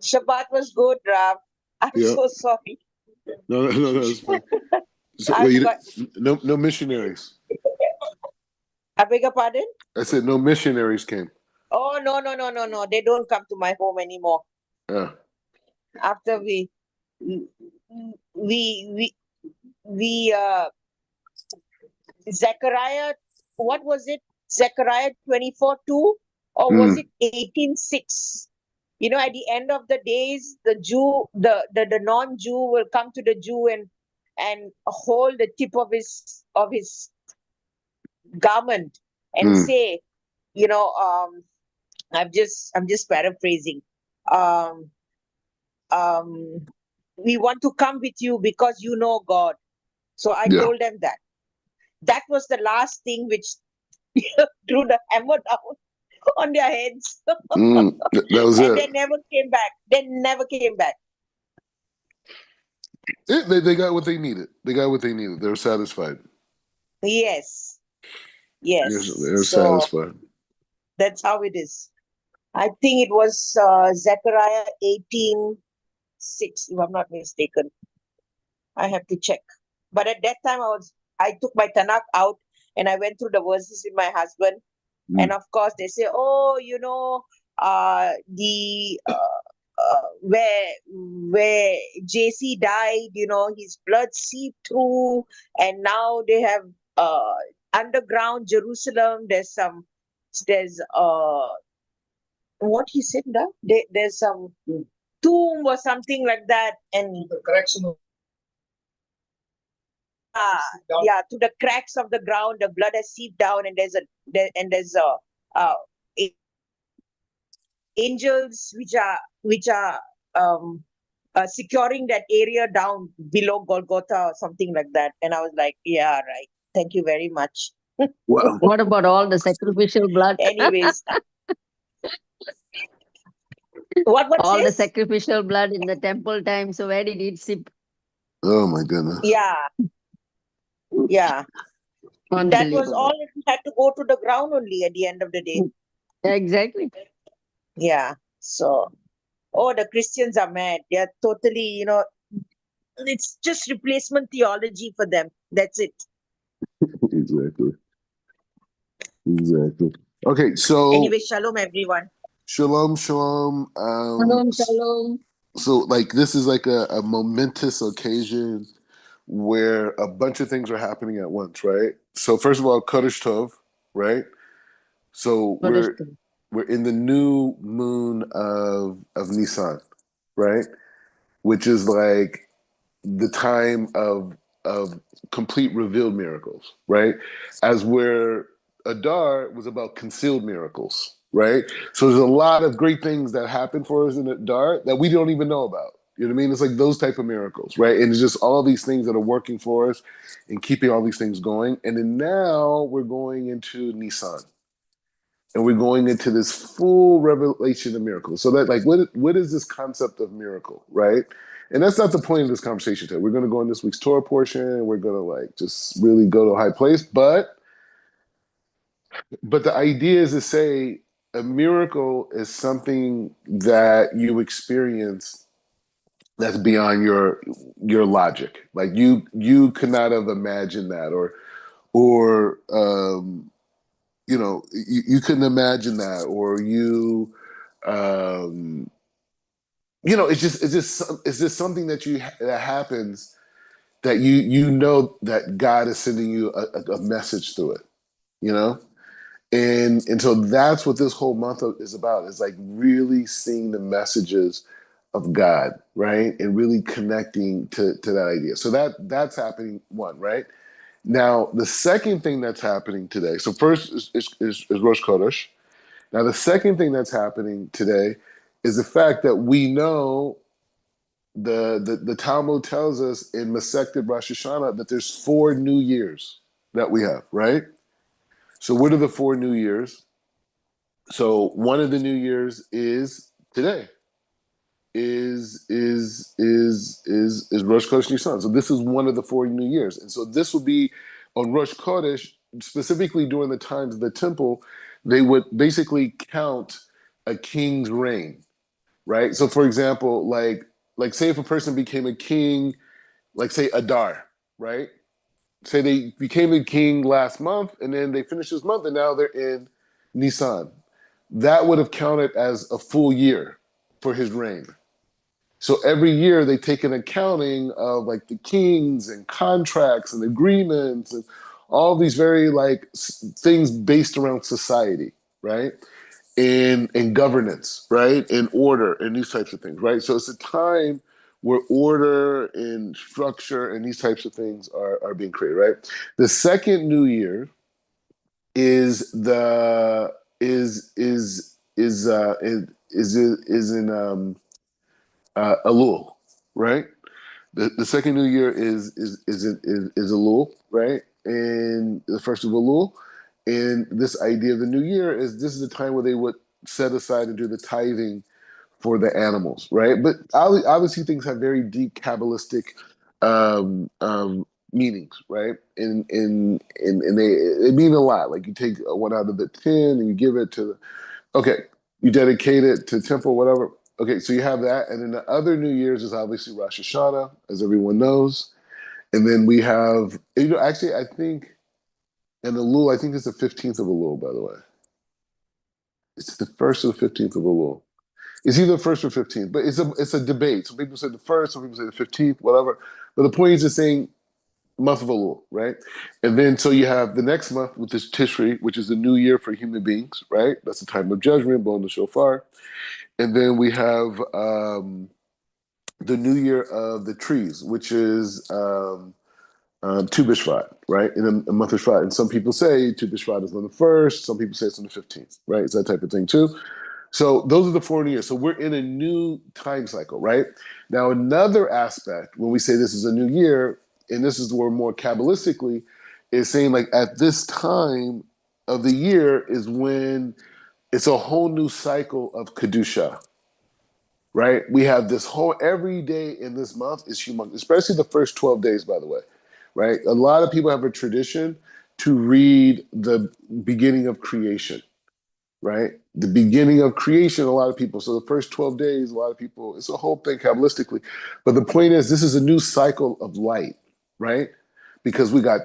Shabbat was good, Rab. I'm Yeah. so sorry. No, it's fine. So, I wait, got. no missionaries. I beg your pardon? I said no missionaries came. Oh, no, no, no, no, no. They don't come to my home anymore. Yeah. After we, we, Zechariah, what was it? Zechariah 24:2, or was Mm, it 18:6? You know, at the end of the days, the Jew, the non-Jew will come to the Jew and hold the tip of his garment and mm. say, you know, I'm just paraphrasing. Um, we want to come with you because you know God. So I Yeah. told them that. That was the last thing which threw the hammer down on their heads. That was And it. they never came back. They never came back. They got what they needed. They got what they needed. They were satisfied. Yes. They Yes. were So satisfied. that's how it is. I think it was Zechariah 18:6, if I'm not mistaken. I have to check. But at that time, I took my Tanakh out and I went through the verses with my husband. And Mm. of course, they say, oh, the where JC died, his blood seeped through, and now they have underground Jerusalem. There's what he said that there's some tomb or something like that, and the correction of yeah, to the cracks of the ground, the blood has seeped down, and there's uh, angels which are um, securing that area down below Golgotha or something like that. And I was like, yeah, right. Thank you very much. Wow. What about all the sacrificial blood? Anyways, what All the says? sacrificial blood in the temple time. So where did it sip? Oh my goodness. Yeah, yeah. That was all. Unbelievable. It had to go to the ground only at the end of the day. Exactly. Yeah. So, oh, the Christians are mad. They're totally, it's just replacement theology for them. That's it. Exactly. Exactly. Okay, so Anyway, shalom, everyone. shalom, shalom. Shalom, shalom. So like this is like a momentous occasion where a bunch of things are happening at once, right? So first of all, Kodesh Tov, right? So What is we're in the new moon of Nisan, right? Which is like the time of complete revealed miracles, right? As where Adar was about concealed miracles, right? So there's a lot of great things that happen for us in Adar that we don't even know about. You know what I mean? It's like those type of miracles, right? And it's just all these things that are working for us and keeping all these things going. And then now we're going into Nisan, and we're going into this full revelation of miracles. So that, like, what is this concept of miracle, right? And that's not the point of this conversation today. We're going to go in this week's Torah portion, and we're going to like just really go to a high place. But the idea is to say a miracle is something that you experience that's beyond your logic. Like you could not have imagined that, or you couldn't imagine that, or um, it's just something that happens that you know that God is sending you a message through it, you know, and so that's what this whole month is about. Is like really seeing the messages of God, right, and really connecting to that idea. So that's happening. One, right. Now, the second thing that's happening today, so first is Rosh Chodesh. Now, the second thing that's happening today is the fact that we know the Talmud tells us in Masechet Rosh Hashanah that there's 4 new years that we have, right? So what are the 4 new years? So one of the New Years is today, is Rosh Chodesh Nisan. So this is one of the 4 New Years, and so this will be on Rosh Chodesh, specifically during the times of the temple. They would basically count a king's reign. right? So for example, like say if a person became a king, like say Adar, right? Say they became a king last month and then they finished this month and now they're in Nisan. That would have counted as a full year for his reign. So every year they take an accounting of like the kings and contracts and agreements and all these very like things based around society, right? In governance, right? In order and these types of things, right? So it's a time where order and structure and these types of things are being created, right? The second new year is the is in Elul, right? The second New Year is Elul, right? And the first of Elul, and this idea of the New Year is this is the time where they would set aside and do the tithing for the animals, right? But obviously things have very deep Kabbalistic meanings, right? And they mean a lot. Like you take one out of the 10 and you give it to okay, you dedicate it to temple, whatever. Okay, so you have that, and then the other New Year's is obviously Rosh Hashanah, as everyone knows, and then we have, actually, I think, and Elul, I think it's the 15th of Elul, by the way. It's the first or the 15th of Elul. It's either the first or 15th, but it's a debate. Some people say the first, some people say the 15th, whatever. But the point is just saying month of Elul, right? And then so you have the next month, which is Tishri, which is the new year for human beings, right? That's the time of judgment, blowing the shofar. And then we have the New Year of the Trees, which is Tu B'Shvat, right? In a month of Shvat. And some people say Tu B'Shvat is on the 1st. Some people say it's on the 15th, right? It's that type of thing too. So those are the 4 new years. So we're in a new time cycle, right? Now, another aspect, when we say this is a new year, and this is where more Kabbalistically, is saying like at this time of the year is when it's a whole new cycle of Kedusha, right? We have this whole, every day in this month is humongous, especially the first 12 days, by the way, right? A lot of people have a tradition to read the beginning of creation, right? The beginning of creation, a lot of people. So the first 12 days, a lot of people, it's a whole thing Kabbalistically. But the point is, this is a new cycle of light, right? Because we got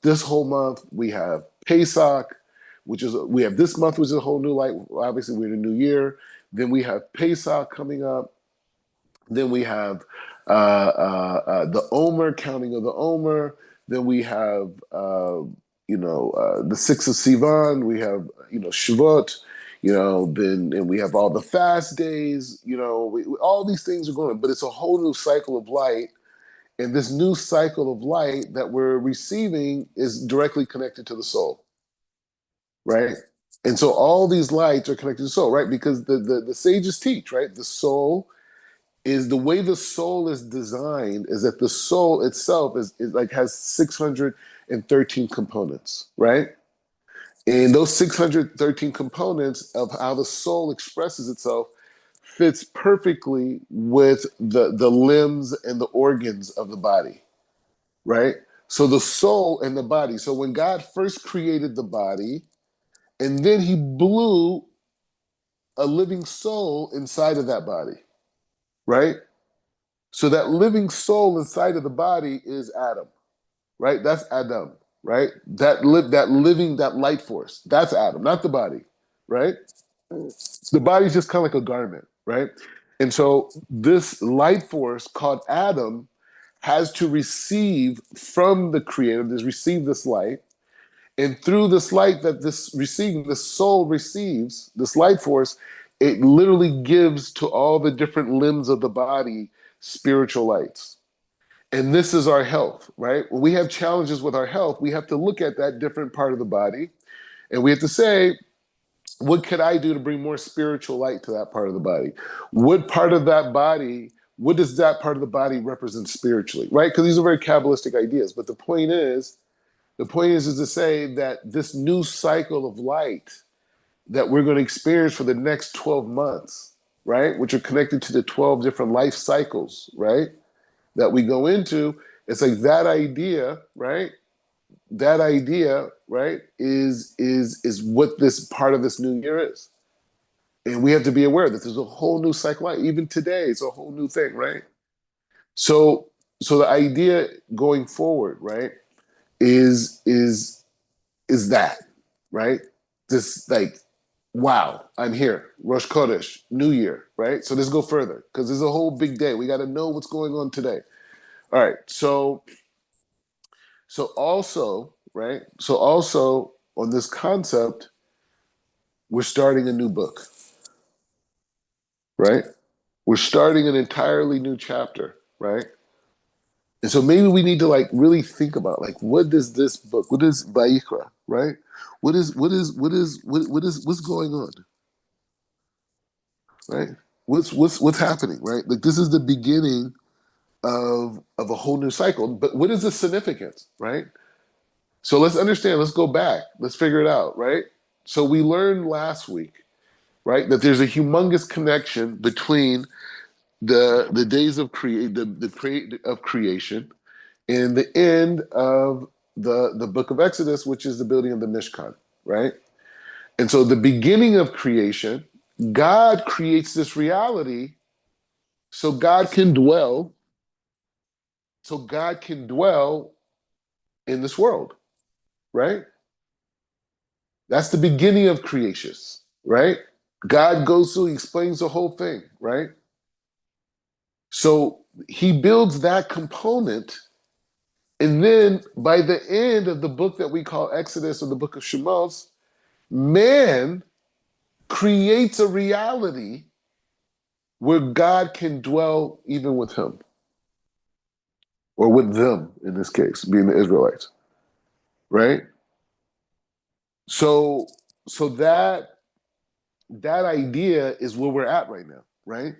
this whole month, we have Pesach, we have this month, which is a whole new light. Obviously, we're in a new year. Then we have Pesach coming up. Then we have the Omer, counting of the Omer. Then we have the 6th of Sivan. We have Shavuot. Then and we have all the fast days. All these things are going, but it's a whole new cycle of light. And this new cycle of light that we're receiving is directly connected to the soul, right? And so all these lights are connected to the soul, right? Because the sages teach, right? The soul is the way the soul is designed is that the soul itself is like has 613 components, right? And those 613 components of how the soul expresses itself fits perfectly with the limbs and the organs of the body, right? So the soul and the body. So when God first created the body, and then he blew a living soul inside of that body, right? So that living soul inside of the body is Adam, right? That's Adam, right? That living, that light force, that's Adam, not the body, right? The body's just kind of like a garment, right? And so this light force called Adam has to receive from the Creator, receive this light, and through this light that the soul receives, this light force, it literally gives to all the different limbs of the body spiritual lights. And this is our health, right? When we have challenges with our health, we have to look at that different part of the body and we have to say, what could I do to bring more spiritual light to that part of the body? What part of that body, what does that part of the body represent spiritually, right? Because these are very Kabbalistic ideas. But the point is to say that this new cycle of light that we're going to experience for the next 12 months, right? Which are connected to the 12 different life cycles, right? That we go into, it's like that idea, right? That idea, right, is what this part of this new year is. And we have to be aware that there's a whole new cycle. Even today, it's a whole new thing, right? So, so the idea going forward, right, is that, right? This like, wow, I'm here. Rosh Chodesh, New Year, right? So let's go further because there's a whole big day. We got to know what's going on today. All right. So also, right? So also on this concept, we're starting a new book, right? We're starting an entirely new chapter, right? And so maybe we need to like really think about like what does this book, what is Vayikra, right? What's going on, right? What's happening, right? Like this is the beginning of a whole new cycle. But what is the significance, right? So let's understand. Let's go back. Let's figure it out, right? So we learned last week, right, that there's a humongous connection between the days of of creation and the end of the book of Exodus, which is the building of the Mishkan, right? And so the beginning of creation, God creates this reality so God can dwell, so God can dwell in this world, right? That's the beginning of creation, right? God goes through, he explains the whole thing, right? So he builds that component. And then by the end of the book that we call Exodus or the book of Shemos, man creates a reality where God can dwell even with him, or with them in this case, being the Israelites, right? So, so that idea is where we're at right now, right?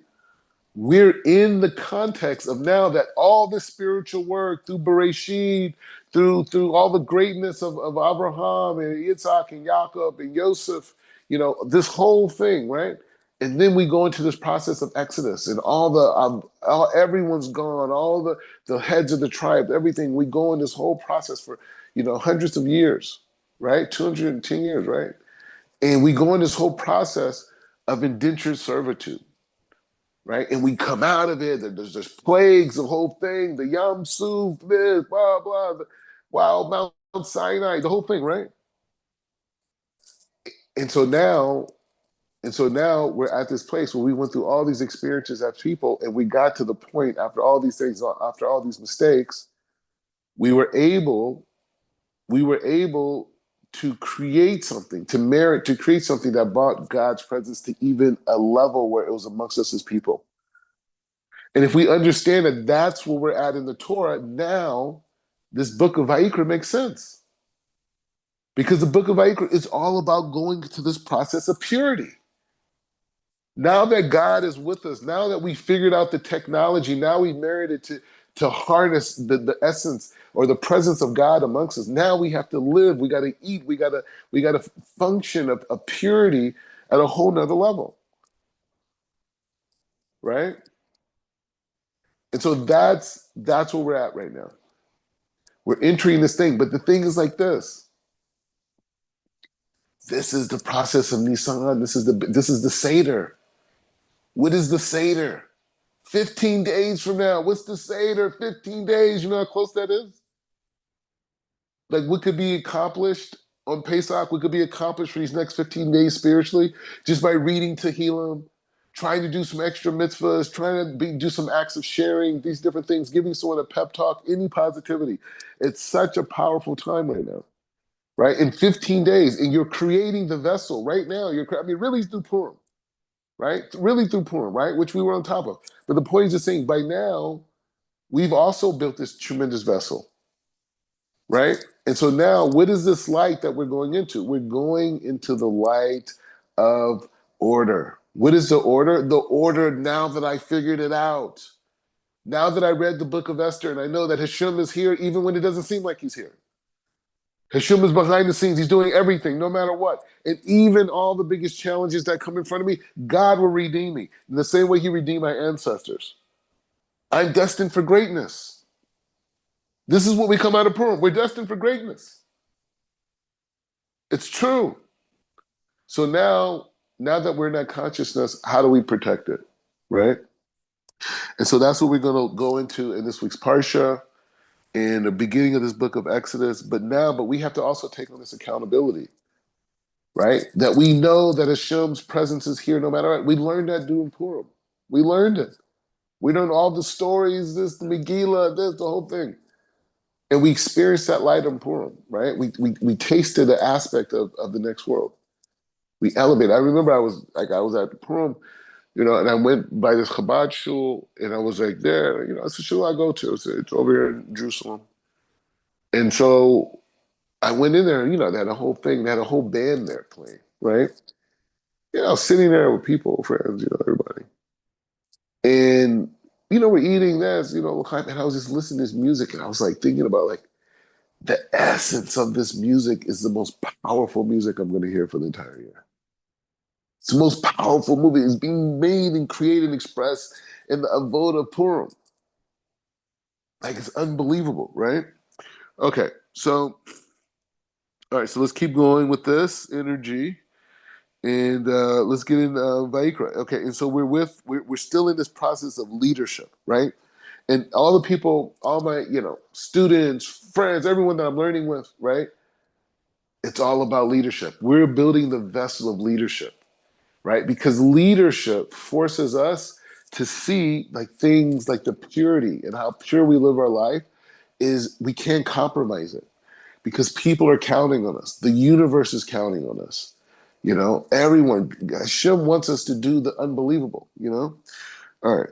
We're in the context of now that all this spiritual work through Bereshit, through all the greatness of Abraham and Yitzhak and Jacob and Yosef, this whole thing, right? And then we go into this process of Exodus and everyone's gone, all the heads of the tribe, everything. We go in this whole process for, hundreds of years, right? 210 years, right? And we go in this whole process of indentured servitude, right? And we come out of it. There's just plagues, the whole thing, the Yam Suf, this, blah, blah, the wild Mount Sinai, the whole thing, right? And so now, we're at this place where we went through all these experiences as people, and we got to the point after all these things, after all these mistakes, we were able to create something, to create something that brought God's presence to even a level where it was amongst us as people. And if we understand that that's where we're at in the Torah, now this book of Vayikra makes sense. Because the book of Vayikra is all about going to this process of purity. Now that God is with us, now that we figured out the technology, now we married it to harness the essence or the presence of God amongst us. Now we have to live, we gotta eat, we gotta function of purity at a whole nother level. Right? And so that's where we're at right now. We're entering this thing, but the thing is like this. This is the process of Nisan. This is the Seder. What is the Seder? 15 days from now. What's the Seder? 15 days. You know how close that is? Like what could be accomplished on Pesach? What could be accomplished for these next 15 days spiritually? Just by reading Tehillim, trying to do some extra mitzvahs, trying to do some acts of sharing, these different things, giving someone a pep talk, any positivity. It's such a powerful time right now. Right? In 15 days, and you're creating the vessel right now. Really through Purim, right? Really through Purim, right? Which we were on top of. But the point is just saying, by now, we've also built this tremendous vessel, right? And so now, what is this light that we're going into? We're going into the light of order. What is the order? The order now that I figured it out. Now that I read the book of Esther and I know that Hashem is here even when it doesn't seem like he's here. Hashem is behind the scenes. He's doing everything, no matter what. And even all the biggest challenges that come in front of me, God will redeem me in the same way he redeemed my ancestors. I'm destined for greatness. This is what we come out of Purim. We're destined for greatness. It's true. So now now that we're in that consciousness, how do we protect it, right? And so that's what we're going to go into in this week's Parsha, in the beginning of this book of Exodus. But we have to also take on this accountability, right? That we know that Hashem's presence is here no matter what. We learned that during Purim. We learned it. We learned all the stories, the Megillah, the whole thing. And we experienced that light in Purim, right? We tasted the aspect of the next world. We elevated. I remember I was at Purim, and I went by this Chabad shul, and I was like there, it's a shul I go to. It's over here in Jerusalem. And so I went in there, they had a whole thing, they had a whole band there playing, right? I was sitting there with people, friends, everybody. And, we're eating this, and I was just listening to this music, and I was like thinking about like the essence of this music is the most powerful music I'm going to hear for the entire year. It's the most powerful movie. It's being made and created and expressed in the Avod of Purim. Like, it's unbelievable, right? Okay, so, all right, so let's keep going with this energy. And let's get in Vayikra. Okay, and so we're still in this process of leadership, right? And all the people, all my, students, friends, everyone that I'm learning with, right? It's all about leadership. We're building the vessel of leadership, right? Because leadership forces us to see like things like the purity and how pure we live our life is we can't compromise it because people are counting on us. The universe is counting on us. Everyone, Hashem wants us to do the unbelievable, All right.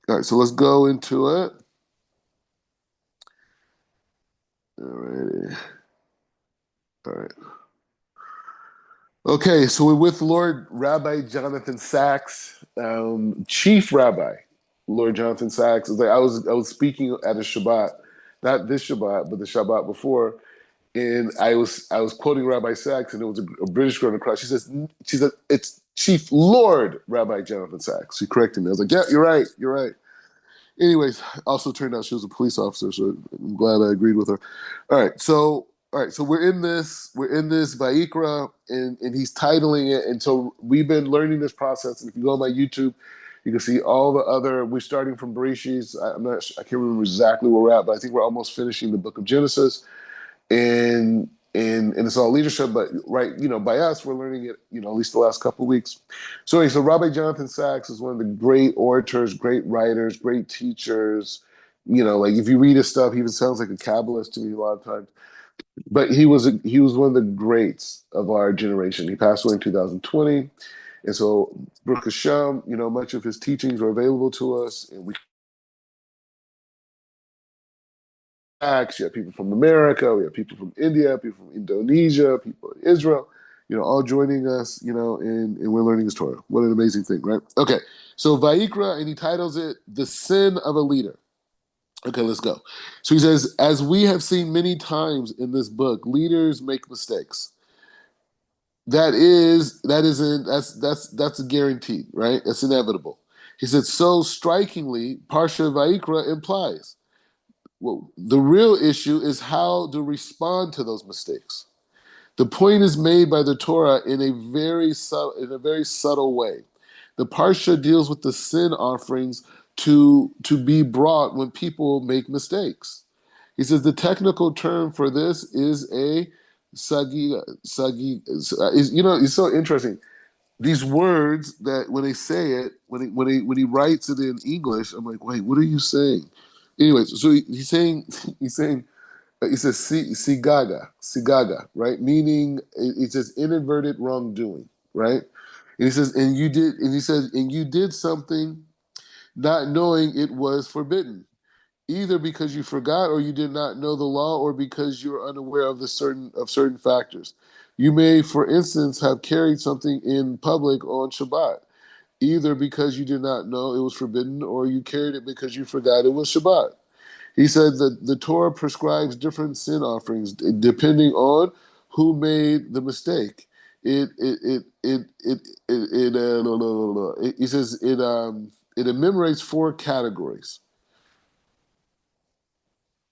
All right, so let's go into it. All righty. All right. Okay, so we're with Lord Rabbi Jonathan Sacks, Chief Rabbi, Lord Jonathan Sacks. I was speaking at a Shabbat, not this Shabbat, but the Shabbat before, and I was quoting Rabbi Sacks, and there was a British girl in the crowd. She said it's Chief Lord Rabbi Jonathan Sacks. She corrected me. I was like, yeah, you're right. Anyways, also turned out she was a police officer, so I'm glad I agreed with her. All right, so we're in this Vayikra, and he's titling it, and so we've been learning this process. And if you go on my YouTube, you can see all the other. We're starting from Bereshit. I can't remember exactly where we're at, but I think we're almost finishing the book of Genesis, and it's all leadership. But by us, we're learning it, at least the last couple of weeks. So Rabbi Jonathan Sacks is one of the great orators, great writers, great teachers. Like if you read his stuff, he even sounds like a Kabbalist to me a lot of times. But he was one of the greats of our generation. He passed away in 2020, and so Baruch Hashem, much of his teachings are available to us, and we. You have people from America, we have people from India, people from Indonesia, people in Israel, all joining us, and we're learning his Torah. What an amazing thing, right? Okay, so Vayikra, and he titles it "The Sin of a Leader." Okay, let's go. So he says, as we have seen many times in this book, leaders make mistakes. That's guaranteed, right? That's inevitable. He said, so strikingly, Parsha Vayikra implies. Well, the real issue is how to respond to those mistakes. The point is made by the Torah in a very subtle way. The Parsha deals with the sin offerings to be brought when people make mistakes. He says the technical term for this is a sagi. It's so interesting. These words that when they say it, when he writes it in English, I'm like, wait, what are you saying? Anyways, so he's saying he says sigaga, right? Meaning it says inadvertent wrongdoing, right? And he says, and you did something not knowing it was forbidden, either because you forgot or you did not know the law, or because you're unaware of certain factors. You may, for instance, have carried something in public on Shabbat, either because you did not know it was forbidden, or you carried it because you forgot it was Shabbat. He said that the Torah prescribes different sin offerings depending on who made the mistake. He says it enumerates four categories.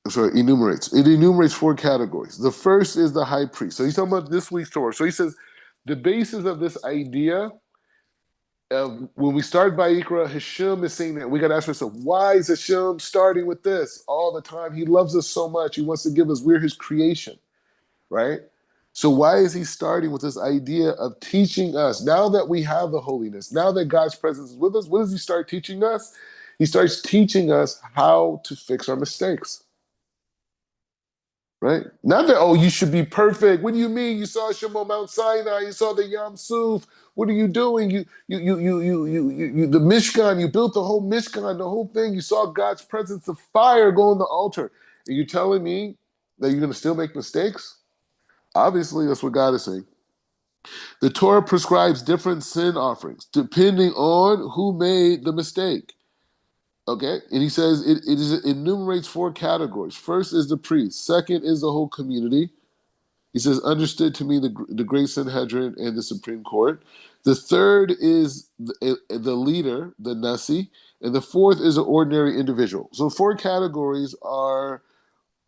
Sorry, enumerates. It enumerates four categories. The first is the high priest. So he's talking about this week's Torah. So he says the basis of this idea of when we start Vayikra, Hashem is saying that we got to ask ourselves, why is Hashem starting with this all the time? He loves us so much. He wants to give us, we're his creation, right? So why is he starting with this idea of teaching us, now that we have the holiness, now that God's presence is with us, what does he start teaching us? He starts teaching us how to fix our mistakes. Right? Not that, oh, you should be perfect. What do you mean? You saw Hashem on Mount Sinai. You saw the Yam Suf. What are you doing? You the Mishkan. You built the whole Mishkan, the whole thing. You saw God's presence of fire go on the altar. Are you telling me that you're going to still make mistakes? Obviously, that's what God is saying. The Torah prescribes different sin offerings depending on who made the mistake. Okay, and he says it enumerates 4 categories. First is the priest. Second is the whole community. He says, understood to mean the great Sanhedrin and the Supreme Court. The third is the leader, the Nasi, and the fourth is an ordinary individual. So 4 categories are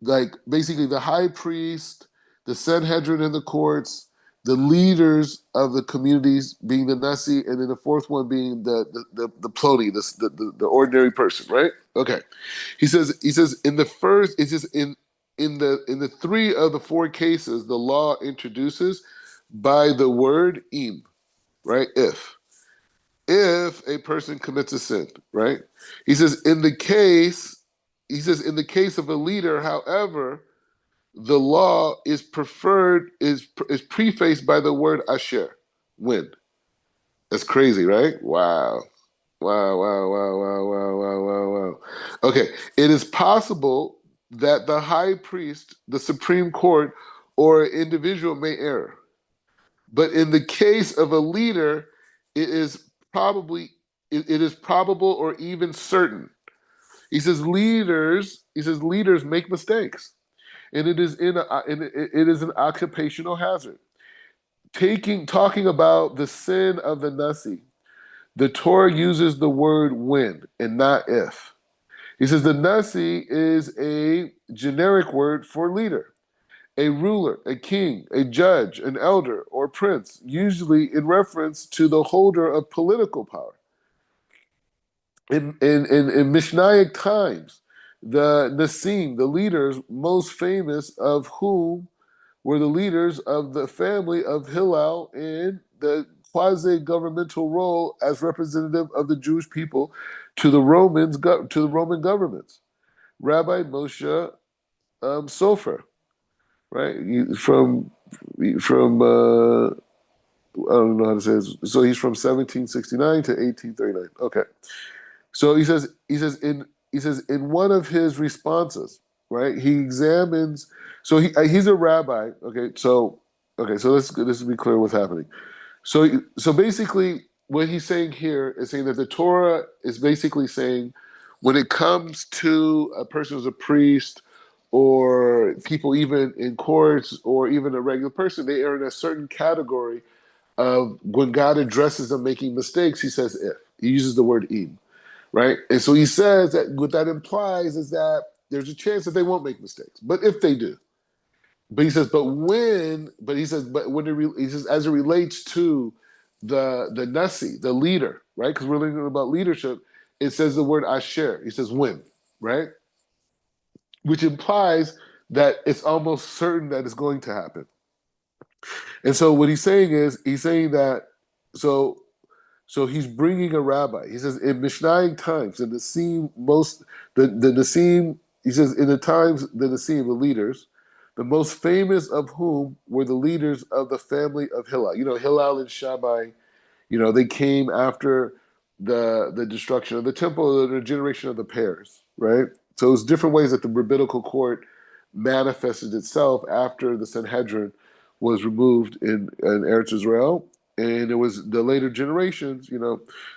like basically the high priest, the Sanhedrin in the courts, the leaders of the communities being the Nasi, and then the fourth one being the ploti, the ordinary person, right? Okay. He says in the first, it's just in the 3 of the 4 cases, the law introduces by the word im, right? If a person commits a sin, right? He says in the case of a leader, however, the law is preferred, is prefaced by the word asher, when. That's crazy, right? Wow. Wow. Okay, it is possible that the high priest, the Supreme Court, or an individual may err. But in the case of a leader, it is probable or even certain. He says leaders make mistakes. And it is an occupational hazard. Talking about the sin of the Nasi, the Torah uses the word when and not if. He says the Nasi is a generic word for leader, a ruler, a king, a judge, an elder, or prince, usually in reference to the holder of political power. In Mishnaic times, the Nasim, the leaders most famous of whom were the leaders of the family of Hillel in the quasi-governmental role as representative of the Jewish people to the Roman governments. Rabbi Moshe Sofer, right? From I don't know how to say this. So he's from 1769 to 1839. Okay. So he says in one of his responses, right? He examines. So he's a rabbi. Okay. So let's be clear what's happening. So basically, what he's saying here is saying that the Torah is basically saying, when it comes to a person who's a priest or people even in courts or even a regular person, they are in a certain category of when God addresses them making mistakes. He says if. He uses the word im. Right? And so he says that what that implies is that there's a chance that they won't make mistakes. But if they do. But he says, when he says, as it relates to the Nasi, the leader, right? Because we're learning about leadership, it says the word asher. He says when, right? Which implies that it's almost certain that it's going to happen. And so what he's saying that, so he's bringing a rabbi. He says in Mishnaic times, the Nasim, the Nasim, he says in the times, the Nasim, the leaders, the most famous of whom were the leaders of the family of Hillel. You know, Hillel and Shammai, they came after the destruction of the temple, the generation of the pairs, right? So it's different ways that the rabbinical court manifested itself after the Sanhedrin was removed in Eretz Israel. And it was the later generations,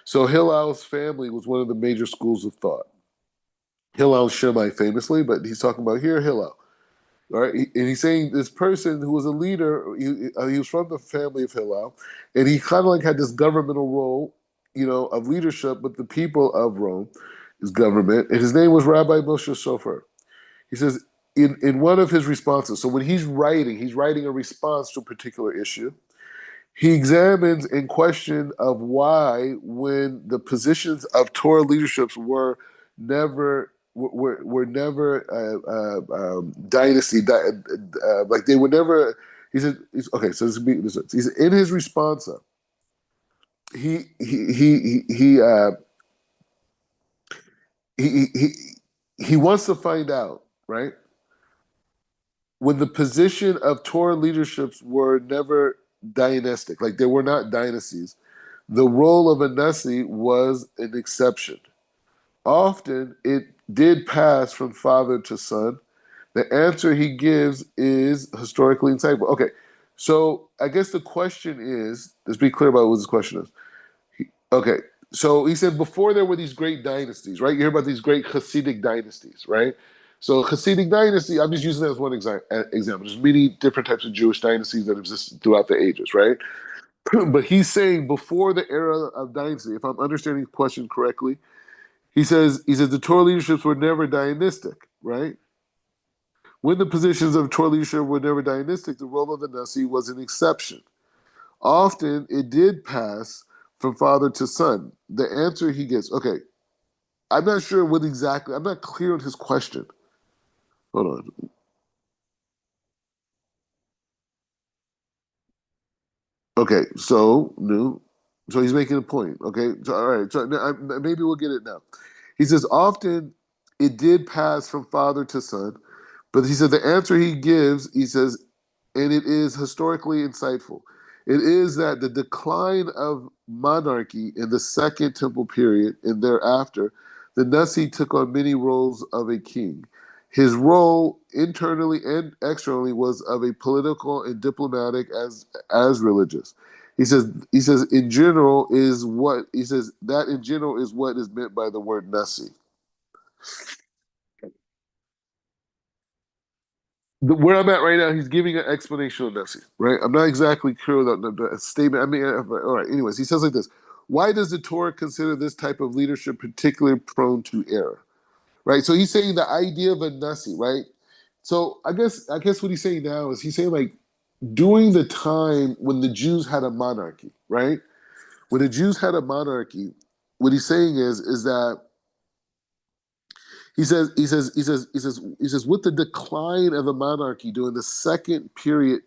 So Hillel's family was one of the major schools of thought. Hillel Shammai famously, but he's talking about here Hillel. All right, and he's saying this person who was a leader, he was from the family of Hillel, and he kind of like had this governmental role, of leadership with the people of Rome, his government, and his name was Rabbi Moshe Sofer. He says in one of his responses, so when he's writing a response to a particular issue, He examines in question of why, when the positions of Torah leaderships were never dynasty, like they were never. He said, okay. So he said in his responsa, he he he he he, uh, he he wants to find out, right, when the position of Torah leaderships were never dynastic, like they were not dynasties. The role of a Nasi was an exception. Often it did pass from father to son. The answer he gives is historically insightful. Okay, so I guess the question is, let's be clear about what this question is. Okay, so he said before there were these great dynasties, right? You hear about these great Hasidic dynasties, right? So Hasidic dynasty, I'm just using that as one example. There's many different types of Jewish dynasties that exist throughout the ages, right? But he's saying before the era of dynasty, if I'm understanding the question correctly, he says the Torah leaderships were never dynastic, right? When the positions of Torah leadership were never dynastic, the role of the Nasi was an exception. Often it did pass from father to son. The answer he gets, okay, I'm not sure what exactly, I'm not clear on his question. Hold on. Okay, so, no. So he's making a point. Okay, so all right, so maybe we'll get it now. He says, often it did pass from father to son, but he said the answer he gives, he says, and it is historically insightful. It is that the decline of monarchy in the Second Temple period and thereafter, the Nasi took on many roles of a king. His role internally and externally was of a political and diplomatic as religious. He says in general is what he says that in general is what is meant by the word Nasi. Where I'm at right now, he's giving an explanation of Nessie, right? I'm not exactly clear with the statement. I mean, all right. Anyways, he says like this: why does the Torah consider this type of leadership particularly prone to error? Right. So he's saying the idea of a Nasi, right? So I guess what he's saying now is he's saying like during the time when the Jews had a monarchy, right? When the Jews had a monarchy, what he's saying is that he says with the decline of the monarchy during the second period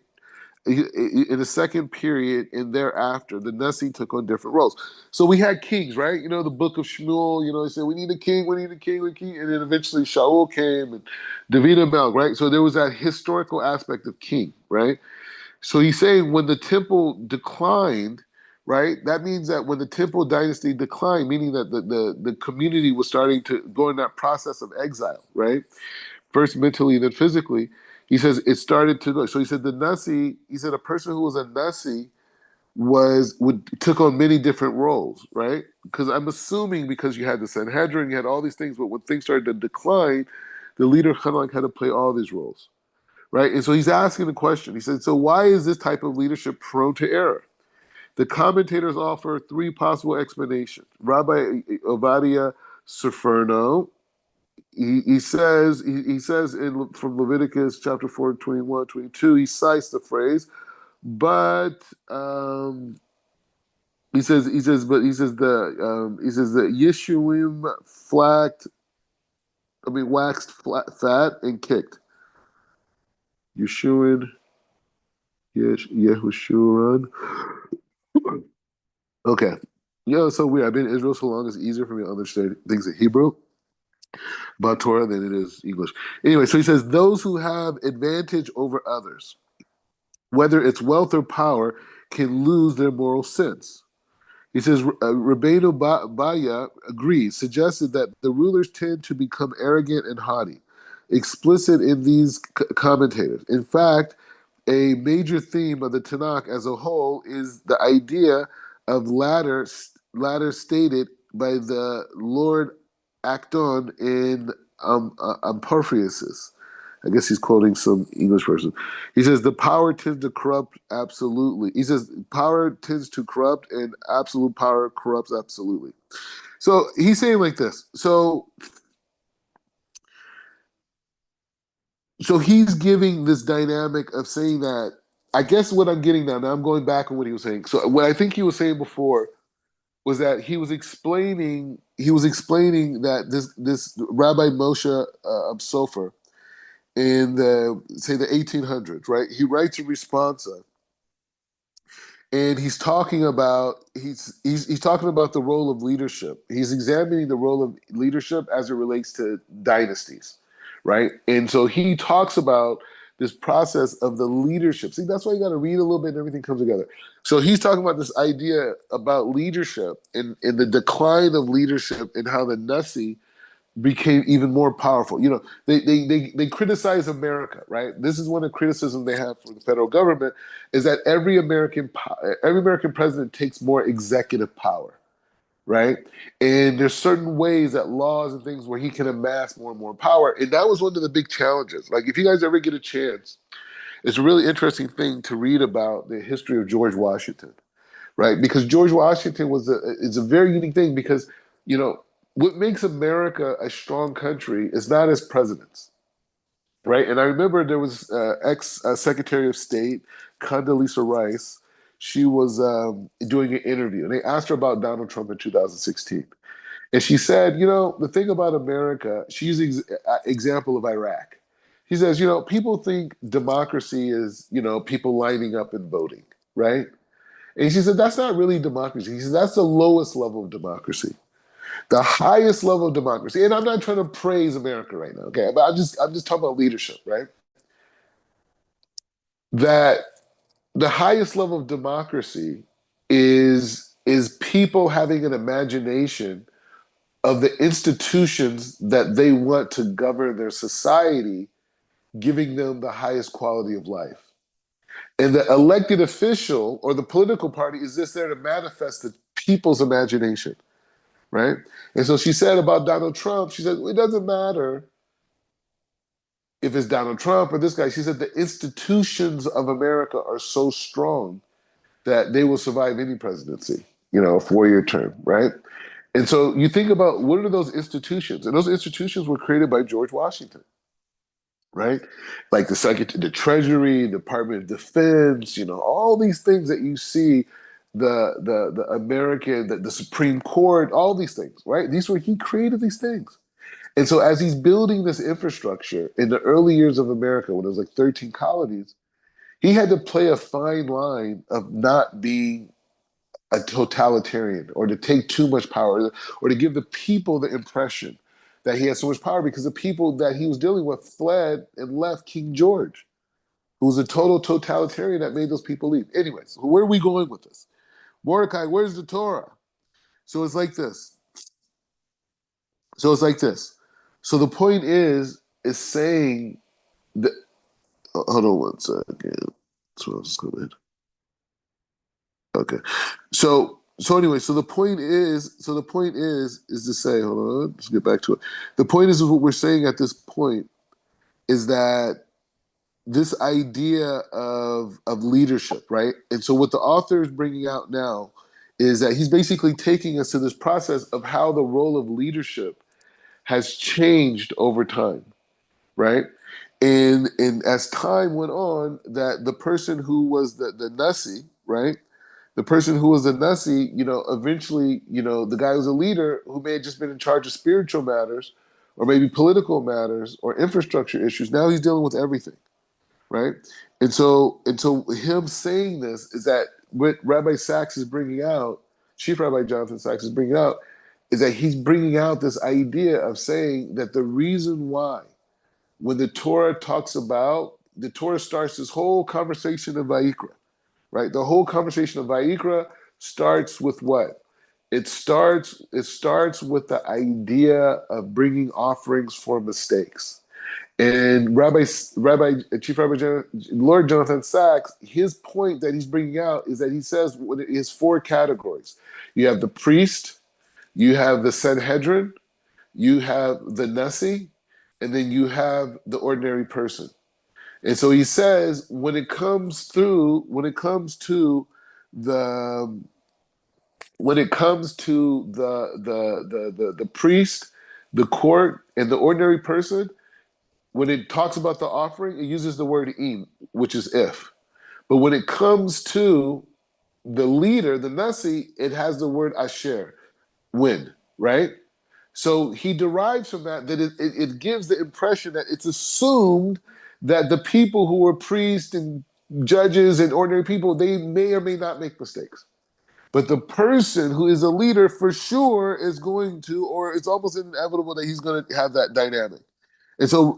in the second period and thereafter, the Nasi took on different roles. So we had kings, right? You know, the book of Shmuel, they said, we need a king, we need a king, we need a king. And then eventually Shaul came and David and Melch, right? So there was that historical aspect of king, right? So he's saying when the temple declined, right? That means that when the temple dynasty declined, meaning that the community was starting to go in that process of exile, right? First mentally, then physically. He says it started to go. So he said the Nasi, he said a person who was a Nasi took on many different roles, right? Because I'm assuming because you had the Sanhedrin, you had all these things, but when things started to decline, the leader kind of like had to play all these roles, right? And so he's asking the question. He said, so why is this type of leadership prone to error? The commentators offer three possible explanations. Rabbi Ovadia Sforno, he says from Leviticus chapter 4, 21, 22, he cites the phrase, but he says the Yeshuim waxed fat and kicked. Yeshuin, Yehushuran. Okay. It's so weird. I've been in Israel so long, it's easier for me to understand things in Hebrew about Torah than it is English. Anyway, so he says, those who have advantage over others, whether it's wealth or power, can lose their moral sense. He says, Rabbeinu Baya agrees, suggested that the rulers tend to become arrogant and haughty, explicit in these commentators. In fact, a major theme of the Tanakh as a whole is the idea of ladder stated by the Lord Acton in Amorpheuses. I guess he's quoting some English person. He says the power tends to corrupt absolutely. He says power tends to corrupt and absolute power corrupts absolutely. So he's saying like this. So he's giving this dynamic of saying that I guess what I'm getting now I'm going back on what he was saying. So what I think he was saying before was that he was explaining that this Rabbi Moshe of Sofer in the 1800s, right? He writes a responsa, and he's talking about the role of leadership. He's examining the role of leadership as it relates to dynasties, right? And so he talks about this process of the leadership. See, that's why you got to read a little bit and everything comes together. So he's talking about this idea about leadership and the decline of leadership and how the Nasi became even more powerful. They criticize America, right? This is one of the criticisms they have for the federal government is that every American president takes more executive power, right? And there's certain ways that laws and things where he can amass more and more power, and that was one of the big challenges. Like if you guys ever get a chance, it's a really interesting thing to read about the history of George Washington, right? Because George Washington is a very unique thing because what makes America a strong country is not as presidents, right? And I remember there was ex Secretary of State Condoleezza Rice. She was doing an interview, and they asked her about Donald Trump in 2016, and she said, the thing about America, she used example of Iraq. She says, people think democracy is people lining up and voting, right? And she said, that's not really democracy. She said, that's the lowest level of democracy. The highest level of democracy, and I'm not trying to praise America right now, okay? But I'm just talking about leadership, right? That the highest level of democracy is people having an imagination of the institutions that they want to govern their society, giving them the highest quality of life. And the elected official or the political party is just there to manifest the people's imagination, right? And so she said about Donald Trump, she said, it doesn't matter if it's Donald Trump or this guy. She said the institutions of America are so strong that they will survive any presidency, a 4-year term, right? And so you think about what are those institutions? And those institutions were created by George Washington, right? Like the Treasury, Department of Defense, all these things that you see, the American, the Supreme Court, all these things, right? He created these things. And so as he's building this infrastructure in the early years of America, when it was like 13 colonies, he had to play a fine line of not being a totalitarian or to take too much power or to give the people the impression that he had so much power because the people that he was dealing with fled and left King George, who was a total totalitarian that made those people leave. Anyways, where are we going with this? Mordecai, where's the Torah? So it's like this. So the point is saying that, hold on one second. That's what I was going to. Okay. So anyway, so the point is to say, hold on, let's get back to it. The point is what we're saying at this point is that this idea of leadership, right? And so what the author is bringing out now is that he's basically taking us to this process of how the role of leadership has changed over time, right? And as time went on, that the person who was the Nasi, right? The person who was the Nasi, eventually, the guy who's a leader who may have just been in charge of spiritual matters or maybe political matters or infrastructure issues. Now he's dealing with everything, right? And so him saying this is that what Rabbi Sachs is bringing out, Chief Rabbi Jonathan Sachs is bringing out, is that he's bringing out this idea of saying that the reason why when the Torah starts this whole conversation of Vayikra, right? The whole conversation of Vayikra starts with what? It starts with the idea of bringing offerings for mistakes. And Chief Rabbi Lord Jonathan Sachs, his point that he's bringing out is that he says it is 4 categories. You have the priest, you have the Sanhedrin, you have the Nasi, and then you have the ordinary person. And so he says when it comes to the the priest, the court, and the ordinary person, when it talks about the offering, it uses the word im, which is if. But when it comes to the leader, the Nasi, it has the word asher, win, right? So he derives from that it gives the impression that it's assumed that the people who are priests and judges and ordinary people, they may or may not make mistakes. But the person who is a leader for sure is going to, or it's almost inevitable that he's going to have that dynamic. So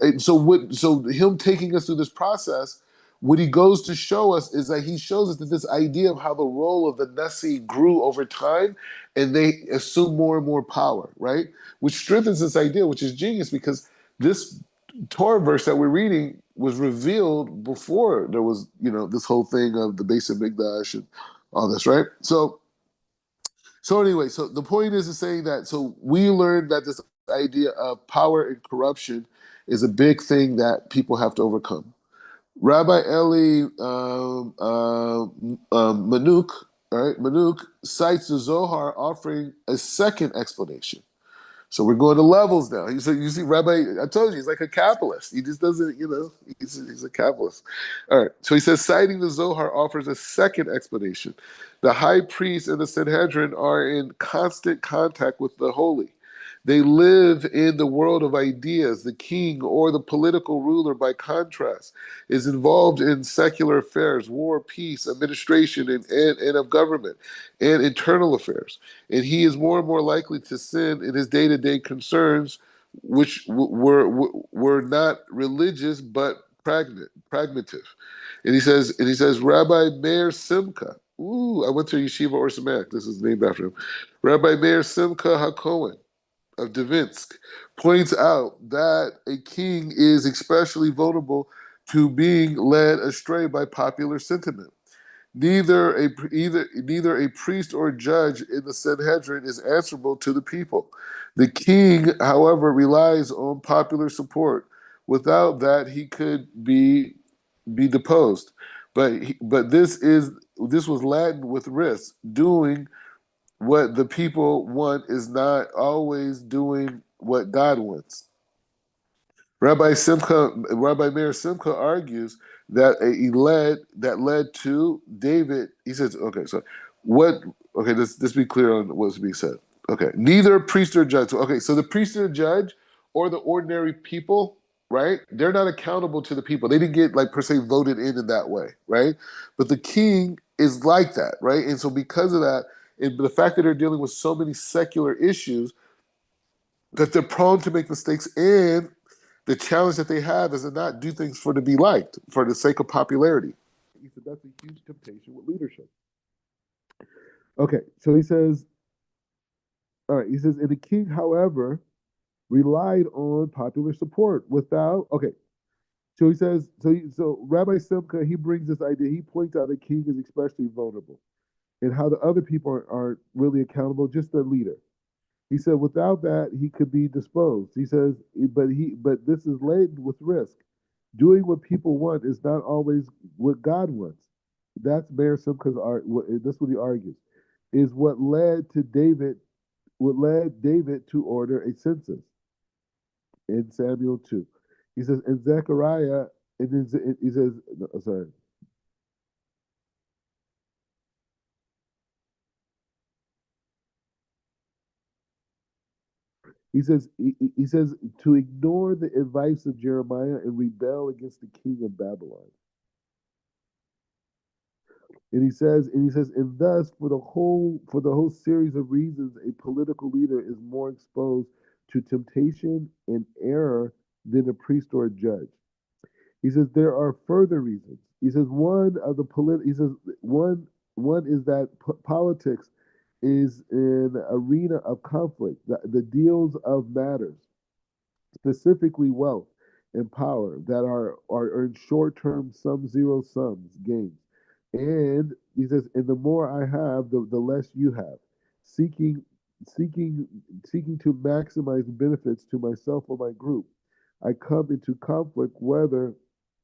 him taking us through this process, what he goes to show us is that he shows us that this idea of how the role of the Nasi grew over time, and they assume more and more power, right? Which strengthens this idea, which is genius, because this Torah verse that we're reading was revealed before there was, this whole thing of the base of Mikdash and all this, right? So anyway, so the point is saying that, so we learned that this idea of power and corruption is a big thing that people have to overcome. Rabbi Eli Manuk, all right, Manuk cites the Zohar offering a second explanation. So we're going to levels now. You see, Rabbi, I told you, he's like a Kabbalist. He just doesn't, he's a Kabbalist. All right. So he says, citing the Zohar offers a second explanation. The high priest and the Sanhedrin are in constant contact with the holy. They live in the world of ideas. The king or the political ruler, by contrast, is involved in secular affairs, war, peace, administration, and of government, and internal affairs. And he is more and more likely to sin in his day-to-day concerns, which were not religious but pragmative. And he says, Rabbi Meir Simcha. Ooh, I went to Yeshiva Or Samak. This is named after him. Rabbi Meir Simcha HaKohen of Davinsk points out that a king is especially vulnerable to being led astray by popular sentiment. Neither a priest or a judge in the Sanhedrin is answerable to the people. The king, however, relies on popular support. Without that, he could be deposed. But this was Latin with risk. Doing what the people want is not always doing what God wants. Rabbi Meir Simcha argues that led to David. He says, okay, so what? Okay, let's be clear on what's being said. Okay, neither priest or judge. Okay, so the priest or judge or the ordinary people, right? They're not accountable to the people. They didn't get like per se voted in that way, right? But the king is like that, right? And so because of that, and the fact that they're dealing with so many secular issues, that they're prone to make mistakes, and the challenge that they have is to not do things for to be liked, for the sake of popularity. He said that's a huge temptation with leadership. Okay, so he says, all right, he says, and the king, however, relied on popular support without, okay, so he says, so Rabbi Simcha, he brings this idea, he points out the king is especially vulnerable and how the other people aren't really accountable, just the leader. He said, without that, he could be disposed. He says, but this is laden with risk. Doing what people want is not always what God wants. That's Meir Simcha's art. That's what he argues. Is what led David to order a census in Samuel 2. He says, in Zechariah, he says, no, sorry. He says to ignore the advice of Jeremiah and rebel against the king of Babylon. And thus for the whole series of reasons, a political leader is more exposed to temptation and error than a priest or a judge. He says there are further reasons. He says one is that politics is an arena of conflict, the deals of matters, specifically wealth and power that are in short-term sum zero sums games. And he says, and the more I have, the less you have. Seeking seeking seeking to maximize benefits to myself or my group. I come into conflict whether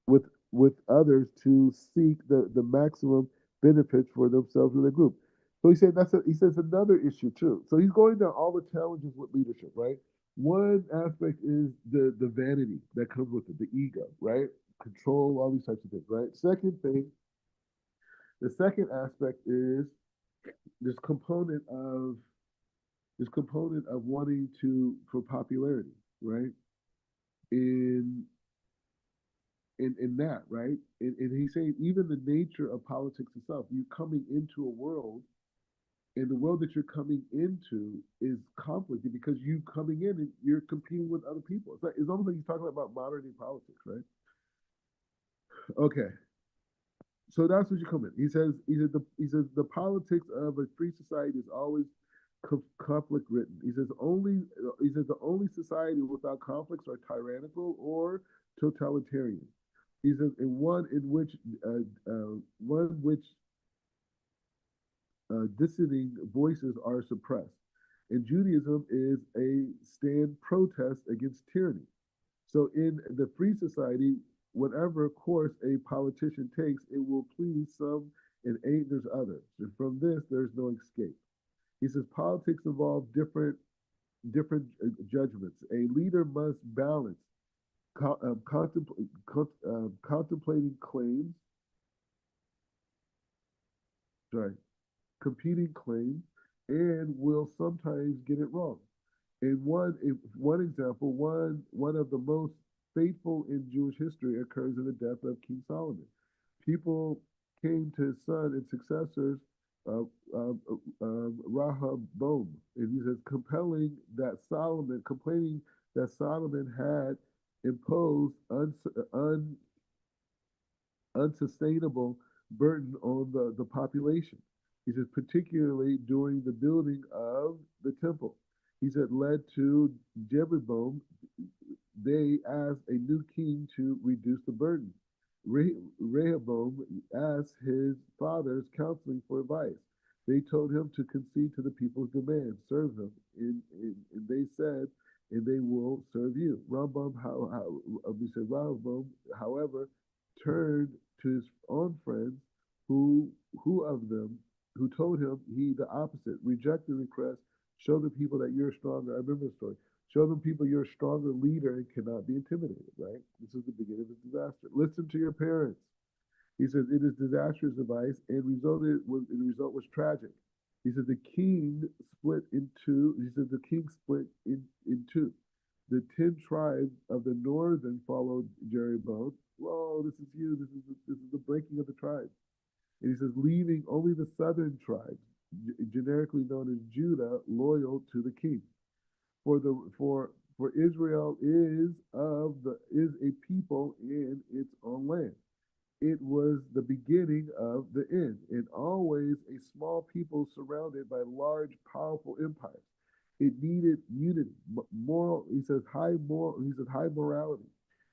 with others to seek the maximum benefits for themselves and their group. So he says another issue too. So he's going down all the challenges with leadership, right? One aspect is the vanity that comes with it, the ego, right? Control, all these types of things, right? Second thing The second aspect is this component of wanting to for popularity, right? In in that, right? And he's saying even the nature of politics itself, you coming into a world, and the world that you're coming into is complicated because you coming in and you're competing with other people. It's almost like he's talking about modern day politics, right? Okay, so that's what you come in. He says the politics of a free society is always conflict ridden. He says the only society without conflicts are tyrannical or totalitarian. He says in one which dissenting voices are suppressed. And Judaism is a stand protest against tyranny. So in the free society, whatever course a politician takes, it will please some and angers others. And from this, there's no escape. He says politics involve different judgments. A leader must balance contemplating claims, sorry, competing claims, and will sometimes get it wrong. One example, one of the most faithful in Jewish history occurs in the death of King Solomon. People came to his son and successors, uh, uh, Rehoboam, and he says, complaining that Solomon had imposed unsustainable burden on the population. He says, particularly during the building of the temple. He said, led to Jeroboam, they asked a new king to reduce the burden. Rehoboam asked his father's counseling for advice. They told him to concede to the people's demands, serve them, and they said, and they will serve you. We said Rehoboam, however, turned to his own friends, who of them, who told him he the opposite, reject the request, show the people that you're stronger. I remember the story. Show them people you're a stronger leader and cannot be intimidated, right? This is the beginning of the disaster. Listen to your parents. He says it is disastrous advice, and the result was tragic. He said the king split in two. He said the king split in two. The 10 tribes of the northern followed Jeroboam. Whoa, this is you. This is the breaking of the tribes. And he says, leaving only the southern tribes, generically known as Judah, loyal to the king. For Israel is a people in its own land. It was the beginning of the end, and always a small people surrounded by large, powerful empires. It needed unity, moral. He says high morality,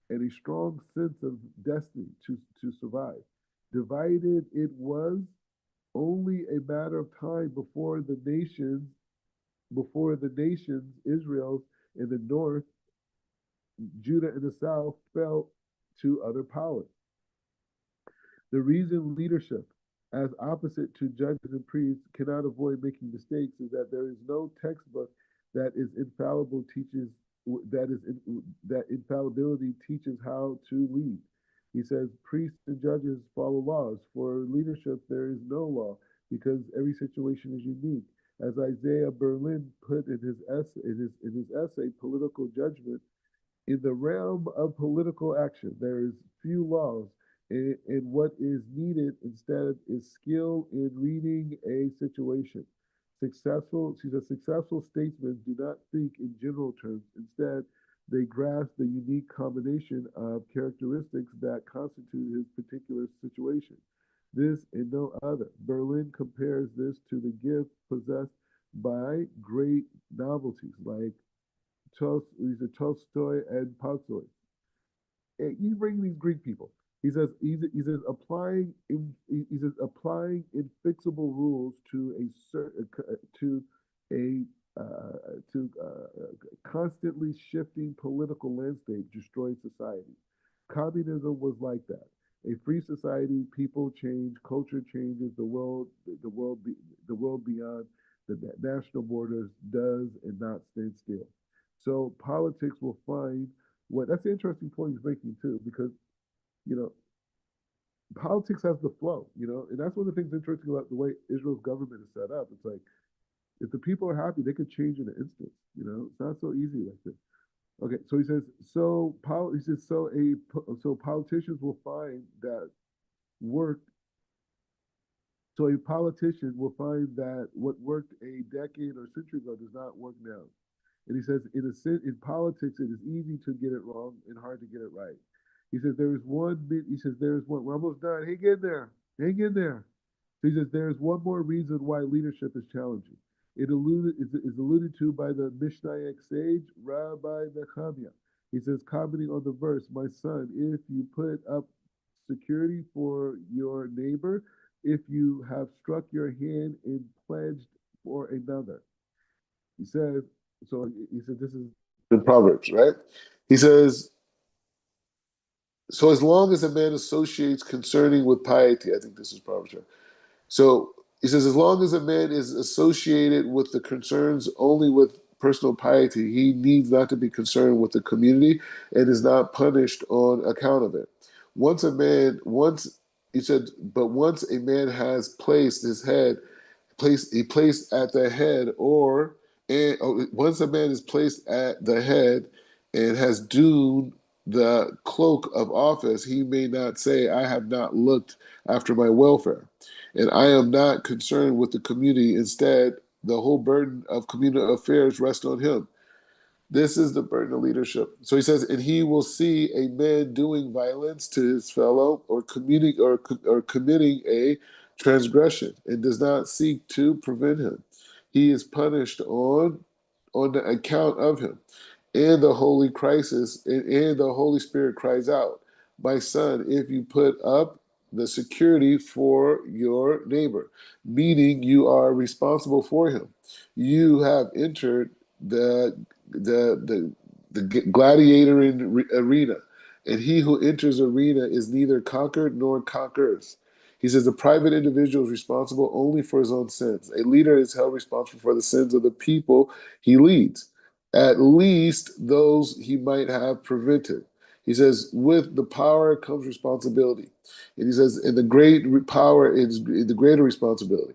and a strong sense of destiny to survive. Divided, it was only a matter of time before the nations, Israel in the north, Judah in the south, fell to other powers. The reason leadership, as opposite to judges and priests, cannot avoid making mistakes is that there is no textbook that is infallible teaches that infallibility teaches how to lead. He says priests and judges follow laws. For leadership, there is no law because every situation is unique. As Isaiah Berlin put in his essay, Political Judgment, in the realm of political action, there is few laws, and what is needed instead is skill in reading a situation. Successful statesmen do not think in general terms. Instead, they grasp the unique combination of characteristics that constitute his particular situation. This and no other. Berlin compares this to the gift possessed by great novelties like Tolstoy and Tolstoy. You bring these Greek people. He says applying infixable rules to a certain a constantly shifting political landscape destroys society. Communism was like that. A free society, people change, culture changes, the world beyond the national borders does and not stand still. So politics will find what that's an interesting point he's making too, because you know politics has the flow, and that's one of the things interesting about the way Israel's government is set up. It's like if the people are happy, they could change in an instant. It's not so easy like this. Okay, so he says, so politicians will find that work. So a politician will find that what worked a decade or century ago does not work now. And he says, in politics, it is easy to get it wrong and hard to get it right. He says, there is one, we're almost done. Hang in there. Hang in there. So he says, there is one more reason why leadership is challenging. Is alluded to by the Mishnaic sage, Rabbi Nechemiah. He says, commenting on the verse, my son, if you put up security for your neighbor, if you have struck your hand and pledged for another. He says, this is in Proverbs, right? He says, so as long as a man associates concerning with piety, I think this is Proverbs. Right? So he says, as long as a man is associated with the concerns only with personal piety, he needs not to be concerned with the community and is not punished on account of it. Once a man has placed his head he placed at the head, once a man is placed at the head and has donned the cloak of office, he may not say, I have not looked after my welfare, and I am not concerned with the community. Instead, the whole burden of communal affairs rests on him. This is the burden of leadership. So he says, and he will see a man doing violence to his fellow or committing a transgression and does not seek to prevent him. He is punished on the account of him. And the Holy Spirit cries out, my son, if you put up the security for your neighbor, meaning you are responsible for him, you have entered the gladiator arena, and he who enters arena is neither conquered nor conquers. He says the private individual is responsible only for his own sins. A leader is held responsible for the sins of the people he leads, at least those he might have prevented. He says, with the power comes responsibility. And he says, and the great power is the greater responsibility.